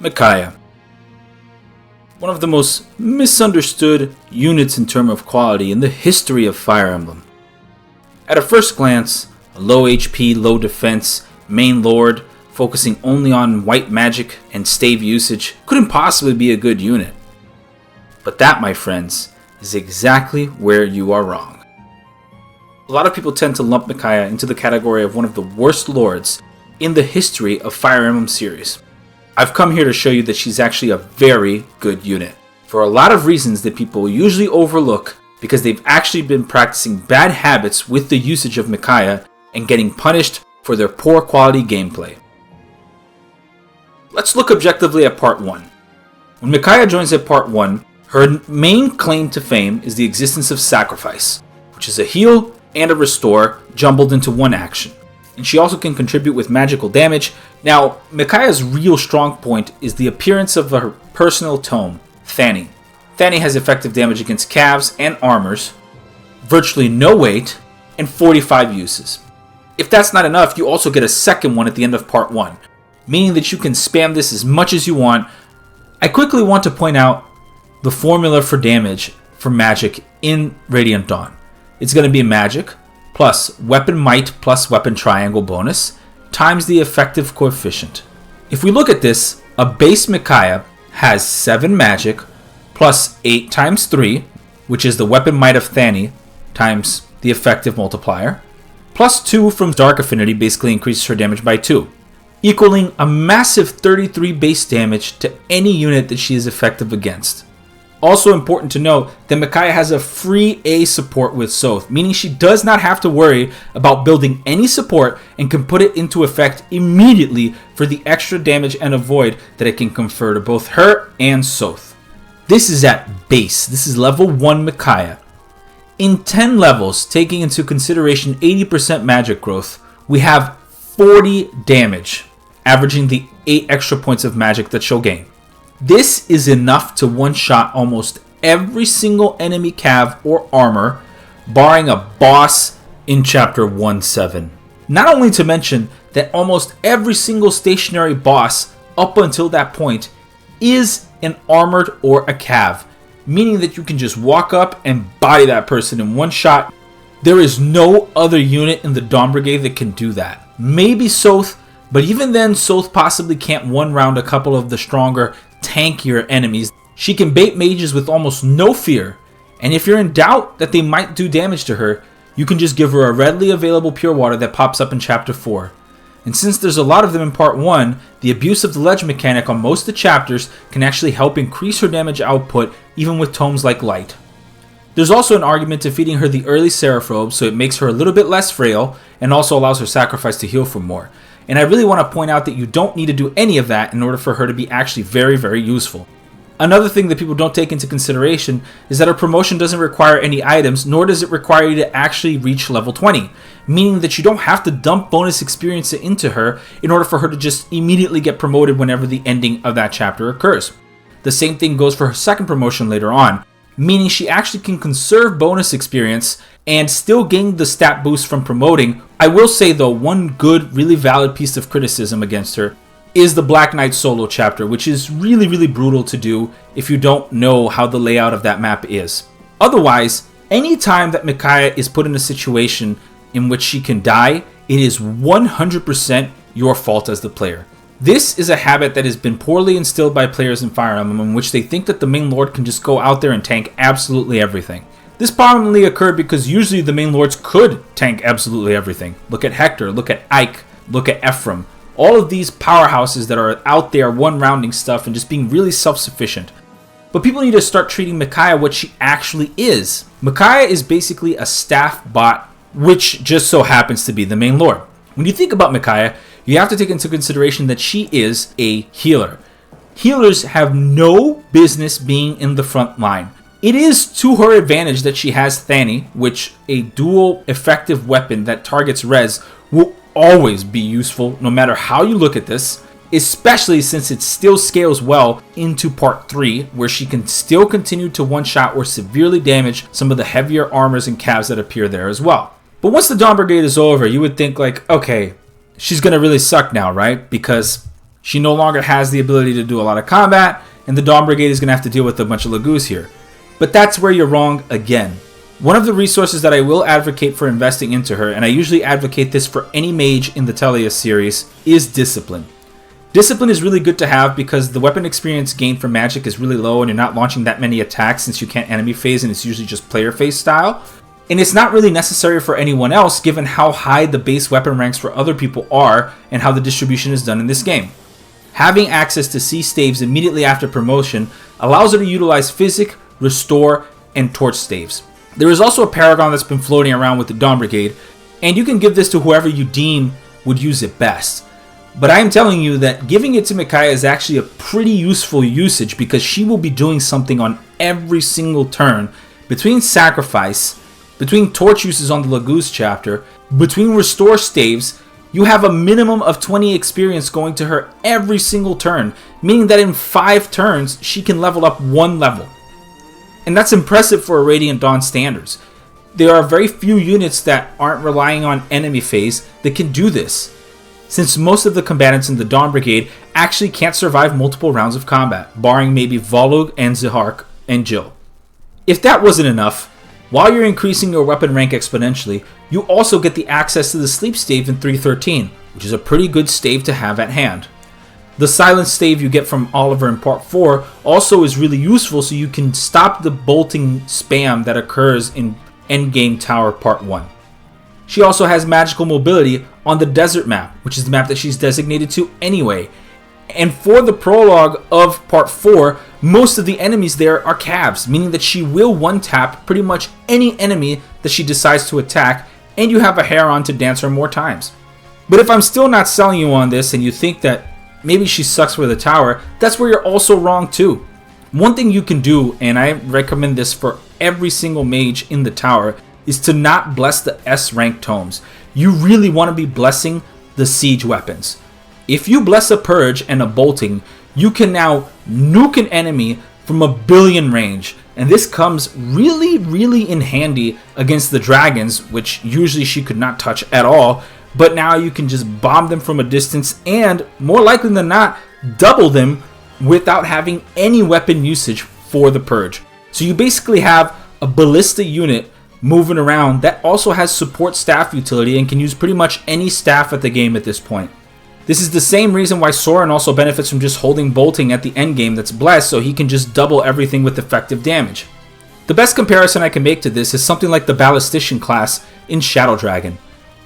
Micaiah. One of the most misunderstood units in terms of quality in the history of Fire Emblem. At a first glance, a low HP, low defense, main lord, focusing only on white magic and stave usage couldn't possibly be a good unit. But that, my friends, is exactly where you are wrong. A lot of people tend to lump Micaiah into the category of one of the worst lords in the history of Fire Emblem series. I've come here to show you that she's actually a very good unit, for a lot of reasons that people usually overlook because they've actually been practicing bad habits with the usage of Micaiah and getting punished for their poor quality gameplay. Let's look objectively at Part 1. When Micaiah joins at Part 1, her main claim to fame is the existence of Sacrifice, which is a heal and a restore jumbled into one action. And she also can contribute with magical damage. Now, Micaiah's real strong point is the appearance of her personal tome, Thani. Thani has effective damage against calves and armors, virtually no weight, and 45 uses. If that's not enough, you also get a second one at the end of Part 1, meaning that you can spam this as much as you want. I quickly want to point out the formula for damage for magic in Radiant Dawn. It's going to be magic plus weapon might plus weapon triangle bonus times the effective coefficient. If we look at this, a base Micaiah has 7 magic plus 8 times 3, which is the weapon might of Thani times the effective multiplier, plus 2 from Dark Affinity basically increases her damage by 2, equaling a massive 33 base damage to any unit that she is effective against. Also important to note that Micaiah has a free A support with Soth, meaning she does not have to worry about building any support and can put it into effect immediately for the extra damage and avoid that it can confer to both her and Soth. This is at base. This is level 1 Micaiah. In 10 levels, taking into consideration 80% magic growth, we have 40 damage, averaging the 8 extra points of magic that she'll gain. This is enough to one-shot almost every single enemy cav or armor, barring a boss in Chapter 1-7. Not only to mention that almost every single stationary boss up until that point is an armored or a cav, meaning that you can just walk up and body that person in one shot. There is no other unit in the Dawn Brigade that can do that. Maybe Soth, but even then Soth possibly can't one-round a couple of the stronger, tankier enemies. She can bait mages with almost no fear, and if you're in doubt that they might do damage to her, you can just give her a readily available pure water that pops up in Chapter 4. And since there's a lot of them in Part 1, the abuse of the ledge mechanic on most of the chapters can actually help increase her damage output even with tomes like Light. There's also an argument to feeding her the early Seraph Robe so it makes her a little bit less frail and also allows her Sacrifice to heal for more. And I really want to point out that you don't need to do any of that in order for her to be actually very, very useful. Another thing that people don't take into consideration is that her promotion doesn't require any items, nor does it require you to actually reach level 20, meaning that you don't have to dump bonus experience into her in order for her to just immediately get promoted whenever the ending of that chapter occurs. The same thing goes for her second promotion later on, meaning she actually can conserve bonus experience and still gain the stat boost from promoting. I will say though, one good, really valid piece of criticism against her is the Black Knight solo chapter, which is really, really brutal to do if you don't know how the layout of that map is. Otherwise, any time that Micaiah is put in a situation in which she can die, it is 100% your fault as the player. This is a habit that has been poorly instilled by players in Fire Emblem, in which they think that the main lord can just go out there and tank absolutely everything. This prominently occurred because usually the main lords could tank absolutely everything. Look at Hector, look at Ike, look at Ephraim. All of these powerhouses that are out there one-rounding stuff and just being really self-sufficient. But people need to start treating Micaiah what she actually is. Micaiah is basically a staff bot, which just so happens to be the main lord. When you think about Micaiah, you have to take into consideration that she is a healer. Healers have no business being in the front line. It is to her advantage that she has Thani, which a dual effective weapon that targets res will always be useful no matter how you look at this, especially since it still scales well into Part 3, where she can still continue to one-shot or severely damage some of the heavier armors and calves that appear there as well. But once the Dawn Brigade is over, you would think like, okay, she's gonna really suck now, right? Because She no longer has the ability to do a lot of combat, and the Dawn Brigade is going to have to deal with a bunch of Lagoos here. But that's where you're wrong again. One of the resources that I will advocate for investing into her, and I usually advocate this for any mage in the Tellius series, is Discipline. Discipline is really good to have because the weapon experience gained from magic is really low and you're not launching that many attacks since you can't enemy phase and it's usually just player phase style. And it's not really necessary for anyone else given how high the base weapon ranks for other people are and how the distribution is done in this game. Having access to C staves immediately after promotion allows her to utilize Physic, Restore, and Torch staves. There is also a Paragon that's been floating around with the Dawn Brigade, and you can give this to whoever you deem would use it best. But I am telling you that giving it to Micaiah is actually a pretty useful usage because she will be doing something on every single turn between Sacrifice, between Torch uses on the Lagoos chapter, between Restore staves. You have a minimum of 20 experience going to her every single turn, meaning that in 5 turns she can level up 1 level. And that's impressive for a Radiant Dawn standards. There are very few units that aren't relying on enemy phase that can do this, since most of the combatants in the Dawn Brigade actually can't survive multiple rounds of combat, barring maybe Volug and Zihark and Jill. If that wasn't enough, while you're increasing your weapon rank exponentially, you also get the access to the Sleep Stave in 3.13, which is a pretty good stave to have at hand. The Silence Stave you get from Oliver in Part 4 also is really useful so you can stop the bolting spam that occurs in Endgame Tower Part 1. She also has magical mobility on the desert map, which is the map that she's designated to anyway. And for the prologue of Part 4, most of the enemies there are cabs, meaning that she will one-tap pretty much any enemy that she decides to attack, and you have a Heron to dance her more times. But if I'm still not selling you on this and you think that maybe she sucks for the tower, that's where you're also wrong too. One thing you can do, and I recommend this for every single mage in the tower, is to not bless the S rank tomes. You really want to be blessing the siege weapons. If you bless a Purge and a Bolting, you can now nuke an enemy from a billion range, and this comes really in handy against the dragons, which usually she could not touch at all, but now you can just bomb them from a distance and, more likely than not, double them without having any weapon usage for the Purge. So you basically have a ballista unit moving around that also has support staff utility and can use pretty much any staff at the game at this point. This is the same reason why Soren also benefits from just holding Bolting at the end game that's blessed, so he can just double everything with effective damage. The best comparison I can make to this is something like the Ballistician class in Shadow Dragon.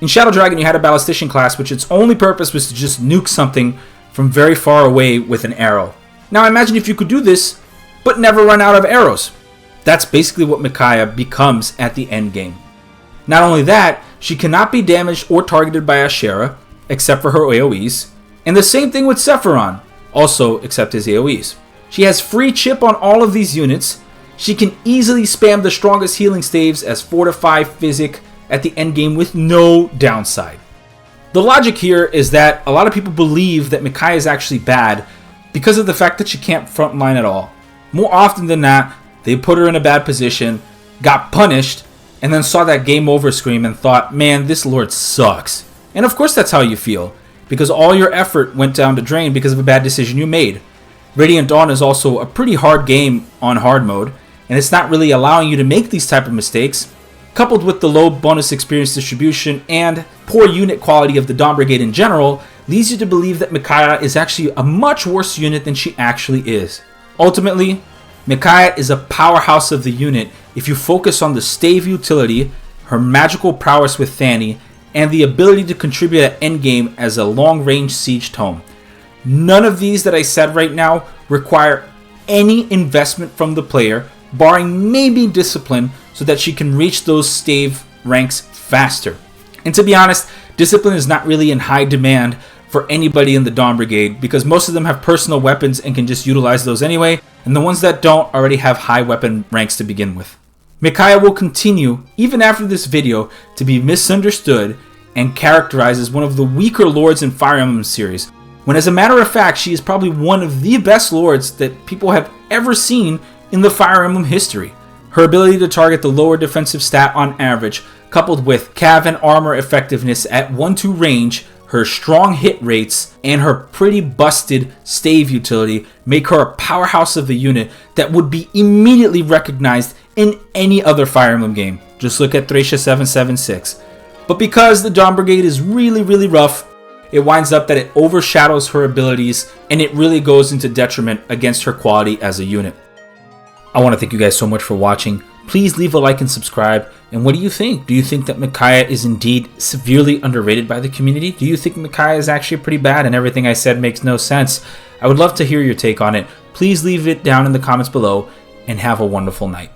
In Shadow Dragon you had a Ballistician class which its only purpose was to just nuke something from very far away with an arrow. Now imagine if you could do this, but never run out of arrows. That's basically what Micaiah becomes at the end game. Not only that, she cannot be damaged or targeted by Ashera, except for her AoEs, and the same thing with Sephiron, also except his AoEs. She has free chip on all of these units. She can easily spam the strongest healing staves as 4 to 5 Physic at the end game with no downside. The logic here is that a lot of people believe that Micaiah is actually bad because of the fact that she can't frontline at all. More often than not, they put her in a bad position, got punished, and then saw that game over screen and thought, man, this lord sucks. And of course that's how you feel, because all your effort went down the drain because of a bad decision you made. Radiant Dawn is also a pretty hard game on hard mode, and it's not really allowing you to make these type of mistakes, coupled with the low bonus experience distribution and poor unit quality of the Dawn Brigade in general, leads you to believe that Micaiah is actually a much worse unit than she actually is. Ultimately, Micaiah is a powerhouse of the unit if you focus on the stave utility, her magical prowess with Thani, and the ability to contribute at endgame as a long-range siege tome. None of these that I said right now require any investment from the player, barring maybe discipline, so that she can reach those stave ranks faster. And to be honest, discipline is not really in high demand for anybody in the Dawn Brigade because most of them have personal weapons and can just utilize those anyway, and the ones that don't already have high weapon ranks to begin with. Micaiah will continue, even after this video, to be misunderstood and characterized as one of the weaker lords in Fire Emblem series, when as a matter of fact she is probably one of the best lords that people have ever seen in the Fire Emblem history. Her ability to target the lower defensive stat on average, coupled with cav and armor effectiveness at 1-2 range, her strong hit rates, and her pretty busted stave utility make her a powerhouse of a unit that would be immediately recognized in any other Fire Emblem game. Just look at Thracia 776. But because the Dawn Brigade is really rough, it winds up that it overshadows her abilities and it really goes into detriment against her quality as a unit. I want to thank you guys so much for watching. Please leave a like and subscribe. And what do you think? Do you think that Micaiah is indeed severely underrated by the community? Do you think Micaiah is actually pretty bad and everything I said makes no sense? I would love to hear your take on it. Please leave it down in the comments below and have a wonderful night.